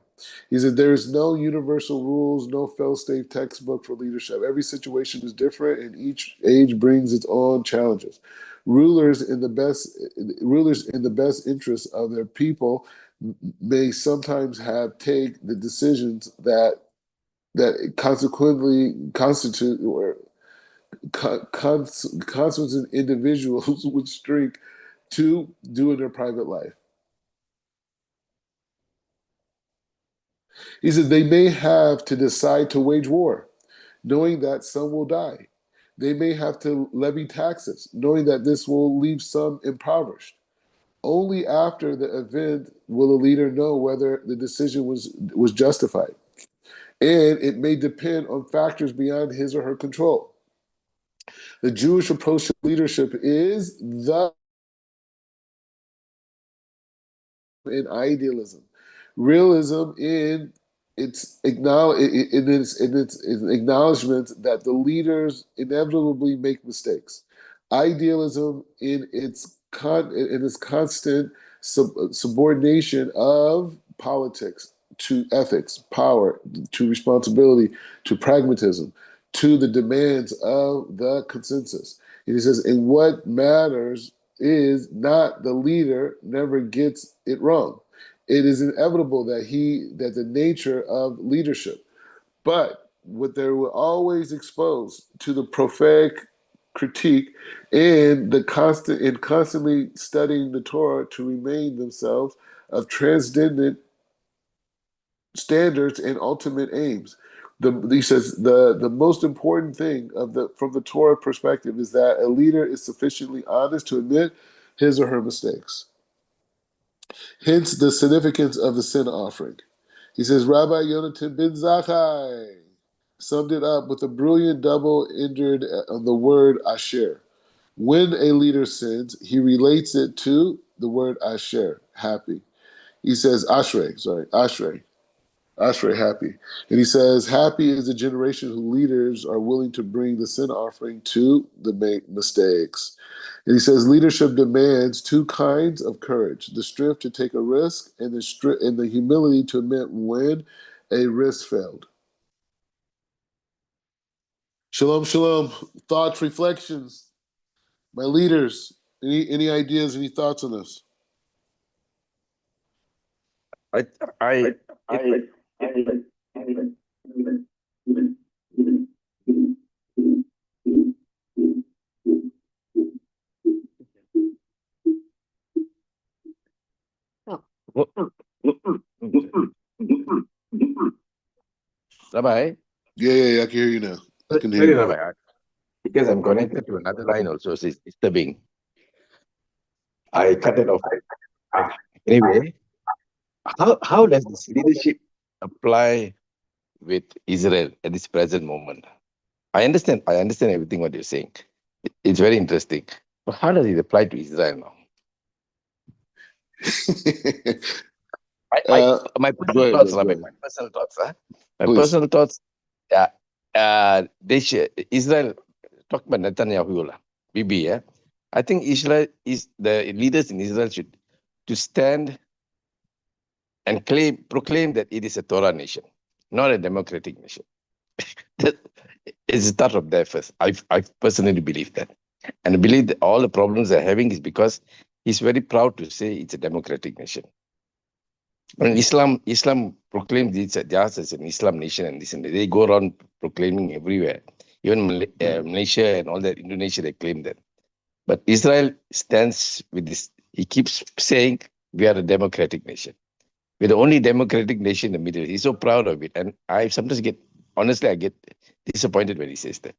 He said, there is no universal rules, no fail-safe textbook for leadership. Every situation is different, and each age brings its own challenges. Rulers in the best interest of their people may sometimes have take the decisions that consequently constitute or constitute individuals with strength to do in their private life. He says they may have to decide to wage war, knowing that some will die. They may have to levy taxes, knowing that this will leave some impoverished. Only after the event will a leader know whether the decision was justified. And it may depend on factors beyond his or her control. The Jewish approach to leadership is the in idealism, realism in its acknowledgement that the leaders inevitably make mistakes, idealism in its constant subordination of politics to ethics, power, to responsibility, to pragmatism, to the demands of the consensus. And he says, and what matters is not the leader never gets it wrong. It is inevitable that the nature of leadership, but what they were always exposed to the prophetic critique and constantly studying the Torah to remain themselves of transcendent standards and ultimate aims. He says the most important thing from the Torah perspective is that a leader is sufficiently honest to admit his or her mistakes. Hence the significance of the sin offering. He says Rabbi Yonatan ben Zakkai summed it up with a brilliant double-entered on the word asher. When a leader sins, he relates it to the word asher, happy. He says ashrei. Ashrei, happy. And he says, happy is the generation whose leaders are willing to bring the sin offering to the make mistakes. And he says, leadership demands two kinds of courage: the strength to take a risk, and the humility to admit when a risk failed. Shalom, shalom. Thoughts, reflections. My leaders, any ideas, any thoughts on this? I, I, it, Rabbi, Yeah, I can hear you now. I can hear sorry, you now. Rabbi, because I'm connected to another line also, so it's disturbing. I cut it off. Anyway, how does this leadership apply with Israel at this present moment? I understand everything what you're saying. It's very interesting. But how does it apply to Israel now? My Go personal ahead, thoughts, bro. Go Rabbi. ahead. My personal thoughts, huh? My Please. personal thoughts. Yeah, Israel. Talk about Netanyahu, lah, Bibi. Yeah, I think Israel is the leaders in Israel should to stand and proclaim that it is a Torah nation, not a democratic nation. That is the start of there first. I personally believe that, and I believe that all the problems they're having is because he's very proud to say it's a democratic nation. When Islam proclaims theirs as an Islam nation, and this and that, they go around proclaiming everywhere. Even Malaysia and all that, Indonesia, they claim that. But Israel stands with this. He keeps saying we are a democratic nation. We're the only democratic nation in the Middle East. He's so proud of it, and I sometimes I get disappointed when he says that.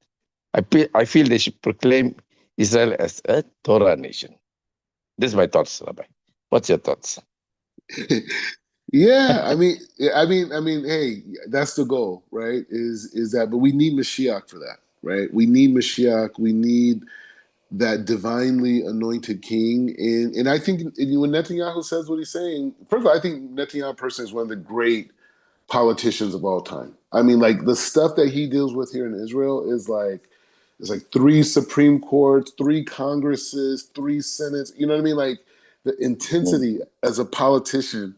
I feel they should proclaim Israel as a Torah nation. This is my thoughts, Rabbi. What's your thoughts? Yeah, hey, that's the goal, right? Is that, but we need Mashiach for that, right? We need Mashiach. We need that divinely anointed king, and I think when Netanyahu says what he's saying, first of all, I think Netanyahu personally is one of the great politicians of all time. I mean, like the stuff that he deals with here in Israel is like it's like three Supreme Courts, three Congresses, three Senates. You know what I mean? Like the intensity as a politician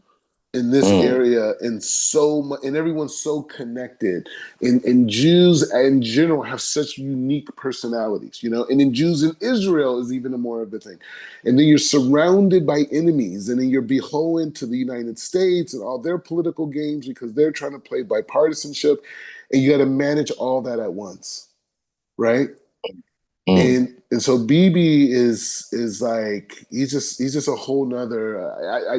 in this Mm. area, and so much, and everyone's so connected. And Jews in general have such unique personalities, you know. And in Jews in Israel is even a more of a thing. And then you're surrounded by enemies, and then you're beholden to the United States and all their political games because they're trying to play bipartisanship, and you got to manage all that at once, right? Mm. And so BB is like he's just a whole nother.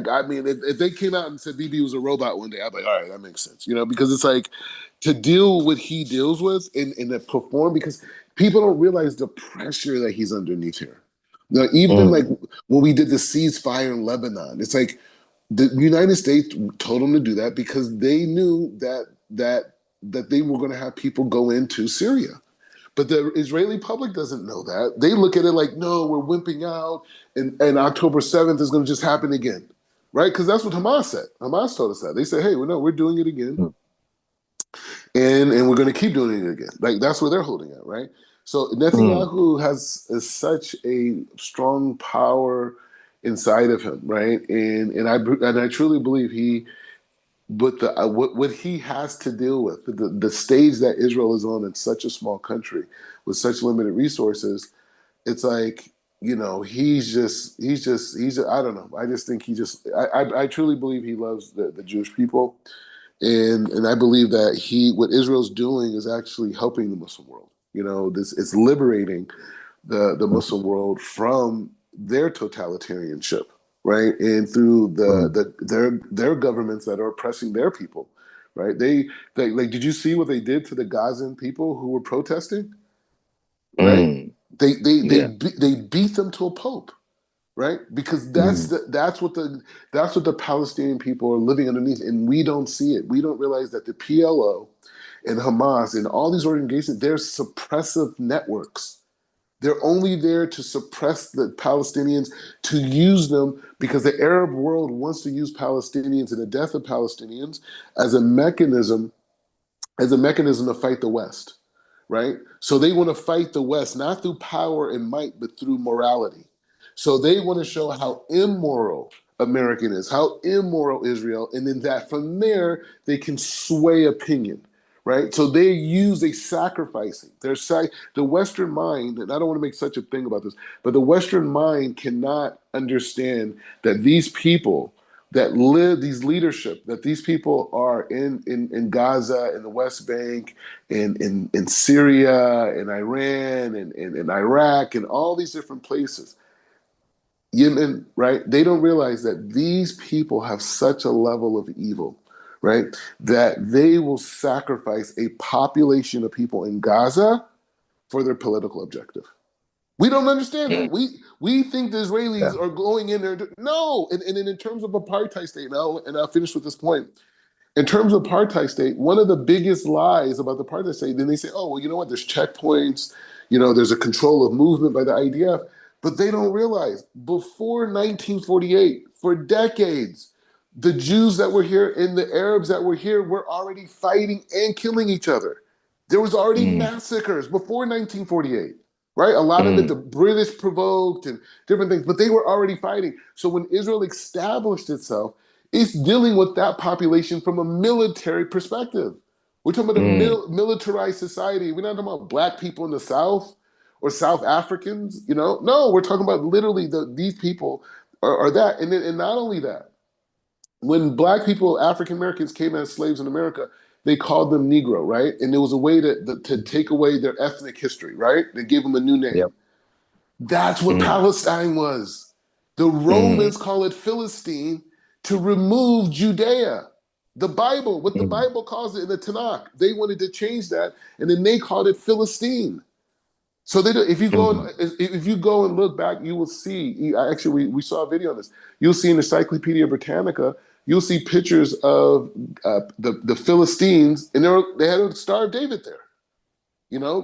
I mean, if they came out and said BB was a robot one day, I'd be like, all right, that makes sense, you know, because it's like to deal with what he deals with and to perform, because people don't realize the pressure that he's underneath here. Now, even like Mm. when we did the ceasefire in Lebanon, it's like the United States told them to do that because they knew that they were going to have people go into Syria. But the Israeli public doesn't know that. They look at it like, no, we're wimping out, and October 7th is going to just happen again, right? Because that's what Hamas said. Hamas told us that. They said, hey, well, no, we're doing it again, Mm. and we're going to keep doing it again. Like that's where they're holding at, right? So Mm. Netanyahu is such a strong power inside of him, right? And I truly believe he, but what he has to deal with, the stage that Israel is on in such a small country with such limited resources, it's like, you know, I don't know. I just think I truly believe he loves the Jewish people, and I believe that what Israel's doing is actually helping the Muslim world. You know, this it's liberating the Muslim world from their totalitarianship, right? And through Mm. their governments that are oppressing their people, right? They like, did you see what they did to the Gazan people who were protesting? Right? Mm. They Yeah. they beat them to a pulp, right? Because Mm. that's what the Palestinian people are living underneath, and we don't see it. We don't realize that the PLO and Hamas and all these organizations, they're suppressive networks, They're only there to suppress the Palestinians, to use them because the Arab world wants to use Palestinians and the death of Palestinians as a mechanism to fight the West, right? So they want to fight the West, not through power and might, but through morality. So they want to show how immoral American is, how immoral Israel, and then that from there, they can sway opinion, right? So they use a sacrificing. The Western mind, and I don't want to make such a thing about this, but the Western mind cannot understand that these people that live these leadership, that these people are in Gaza, in the West Bank, in Syria, in Iran, in Iraq, and all these different places, Yemen, right? They don't realize that these people have such a level of evil, right? That they will sacrifice a population of people in Gaza for their political objective. We don't understand that. We think the Israelis are going in there. No, and in terms of apartheid state, now, and I'll finish with this point. In terms of apartheid state, one of the biggest lies about the apartheid state, then they say, oh, well, you know what? There's checkpoints. There's a control of movement by the IDF. But they don't realize before 1948, for decades, the Jews that were here and the Arabs that were here were already fighting and killing each other. There was already massacres before 1948, right? A lot of it the British provoked and different things, but they were already fighting. So when Israel established itself, it's dealing with that population from a military perspective. We're talking about a militarized society. We're not talking about black people in the South or South Africans, No, we're talking about literally these people are that. And not only that, when black people, African Americans came as slaves in America, they called them Negro, right? And it was a way to take away their ethnic history, right? They gave them a new name. Yep. That's what Palestine was. The Romans call it Philistine to remove Judea. The Bible, what the Bible calls it in the Tanakh, they wanted to change that, and then they called it Philistine. So if you go and look back, you will see. Actually, we saw a video on this. You'll see in Encyclopedia Britannica. You'll see pictures of the Philistines, and they had a Star of David there.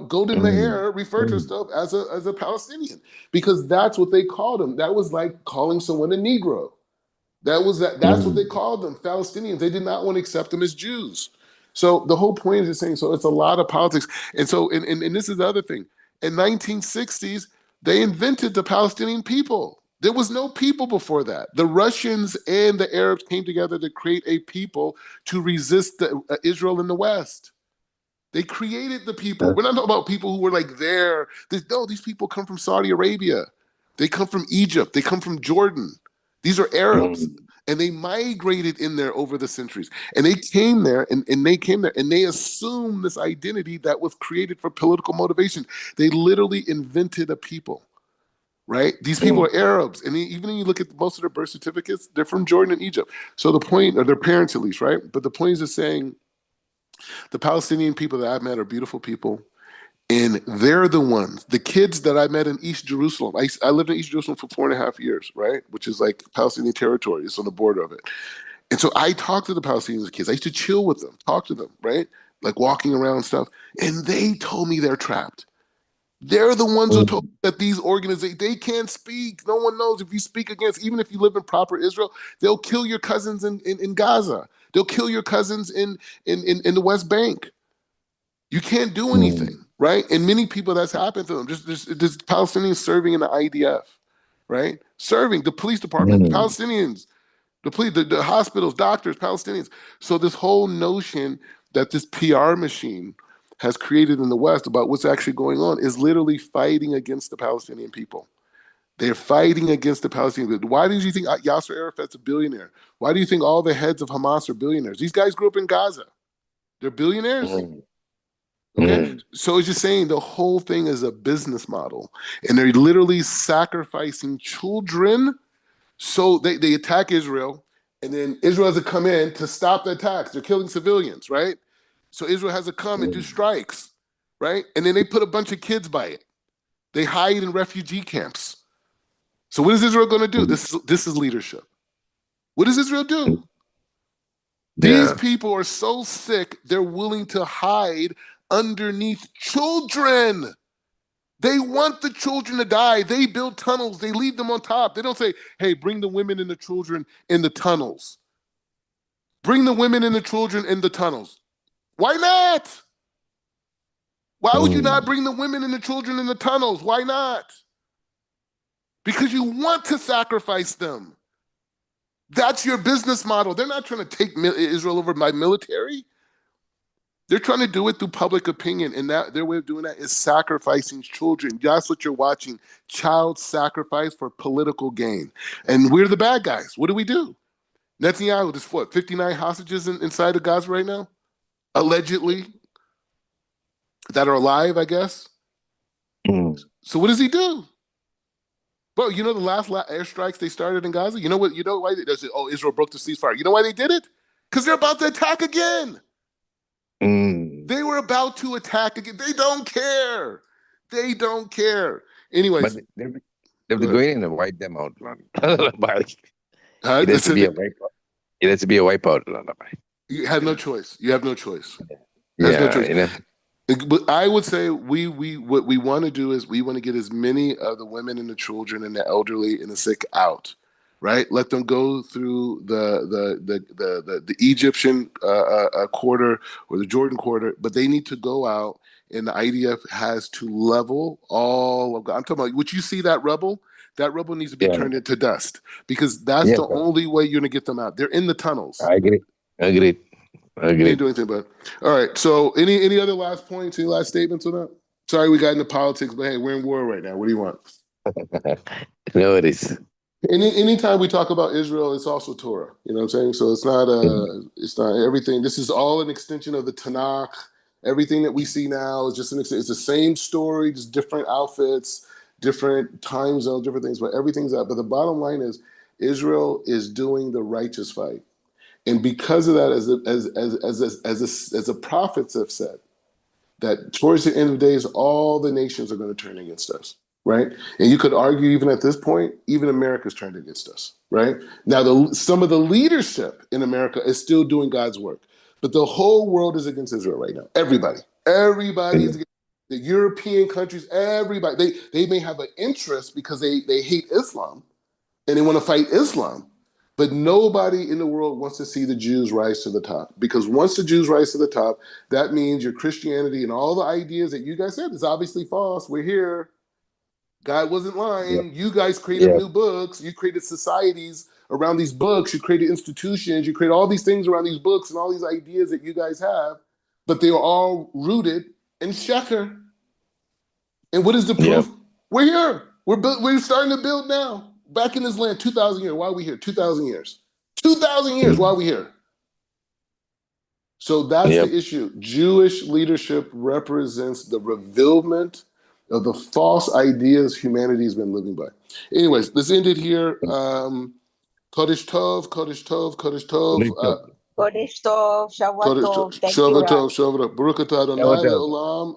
Golden Meir referred to himself as a Palestinian because that's what they called him. That was like calling someone a Negro. That's what they called them, Palestinians. They did not want to accept them as Jews. So the whole point is just saying, so it's a lot of politics. And so, and this is the other thing. In 1960s, they invented the Palestinian people. There was no people before that. The Russians and the Arabs came together to create a people to resist Israel in the West. They created the people. We're not talking about people who were like there. No, these people come from Saudi Arabia. They come from Egypt. They come from Jordan. These are Arabs. And they migrated in there over the centuries. And they came there and they assumed this identity that was created for political motivation. They literally invented a people, right? These people are Arabs. And even when you look at most of their birth certificates, they're from Jordan and Egypt. So the point, or their parents at least, right? But the point is just saying the Palestinian people that I've met are beautiful people. And they're the ones, the kids that I met in East Jerusalem. I lived in East Jerusalem for 4.5 years, right? Which is like Palestinian territory. It's on the border of it. And so I talked to the Palestinian kids. I used to chill with them, talk to them, right? Like walking around and stuff. And they told me they're trapped. They're the ones who told me that these organizations, they can't speak. No one knows if you speak against, even if you live in proper Israel, they'll kill your cousins in Gaza. They'll kill your cousins in the West Bank. You can't do anything, right? And many people, that's happened to them. Just Palestinians serving in the IDF, right? Serving the police department, Palestinians, the police, the hospitals, doctors, Palestinians. So this whole notion that this PR machine has created in the West about what's actually going on is literally fighting against the Palestinian people. They're fighting against the Palestinians. Why do you think Yasser Arafat's a billionaire? Why do you think all the heads of Hamas are billionaires? These guys grew up in Gaza. They're billionaires. Okay, so it's just saying the whole thing is a business model, and they're literally sacrificing children. So they attack Israel, and then Israel has to come in to stop the attacks. They're killing civilians, right? So Israel has to come and do strikes, right? And then they put a bunch of kids by it. They hide in refugee camps. So what is Israel going to do? This is leadership. What does Israel do? These people are so sick, they're willing to hide underneath children. They want the children to die. They build tunnels. They leave them on top. They don't say, hey, bring the women and the children in the tunnels. Bring the women and the children in the tunnels. Why not? Why would you not bring the women and the children in the tunnels? Why not? Because you want to sacrifice them. That's your business model. They're not trying to take Israel over by military. They're trying to do it through public opinion, and that their way of doing that is sacrificing children. That's what you're watching, child sacrifice for political gain. And we're the bad guys. What do? Netanyahu, there's 59 hostages inside of Gaza right now? Allegedly. That are alive, I guess. So what does he do? Bro, you know the last airstrikes they started in Gaza? You know what? You know why they said, oh, Israel broke the ceasefire. You know why they did it? Because they're about to attack again. They were about to attack again. They don't care. They don't care. Anyways. But they'll be going in and wipe them out. It has to be a wipeout. It has to be a wipeout. You have no choice. You have no choice. Yeah, no choice. But I would say what we want to do is we want to get as many of the women and the children and the elderly and the sick out, right? Let them go through the Egyptian quarter or the Jordan quarter, but they need to go out, and the IDF has to level all of. I'm talking about. Would you see that rubble? That rubble needs to be turned into dust, because that's the only way you're gonna get them out. They're in the tunnels. I agree. Can't do anything about it. All right. So any other last points, any last statements on that? Sorry we got into politics, but hey, we're in war right now. What do you want? No, it is. Anytime we talk about Israel, it's also Torah. You know what I'm saying? So it's not everything. This is all an extension of the Tanakh. Everything that we see now is just it's the same story, just different outfits, different time zones, different things, but everything's out. But the bottom line is Israel is doing the righteous fight. And because of that, as the prophets have said, that towards the end of the days, all the nations are going to turn against us, right? And you could argue even at this point, even America's turned against us, right? Now, some of the leadership in America is still doing God's work, but the whole world is against Israel right now. Everybody is against the European countries. Everybody, they may have an interest because they hate Islam and they want to fight Islam. But nobody in the world wants to see the Jews rise to the top, because once the Jews rise to the top, that means your Christianity and all the ideas that you guys said is obviously false. We're here. God wasn't lying. You guys created new books. You created societies around these books. You created institutions. You created all these things around these books and all these ideas that you guys have, but they are all rooted in Sheker. And what is the proof? We're here. We're starting to build now. Back in this land, 2,000 years. Why are we here? 2,000 years. 2,000 years. Why are we here? So that's the issue. Jewish leadership represents the revealment of the false ideas humanity has been living by. Anyways, let's end it here. Kodesh Tov, Kodesh Tov, Kodesh Tov. Kodesh Tov, Shavua Tov. Thank you, Shavua Rab. Tov, Shavua Tov. Baruch atah Adonai le'olam.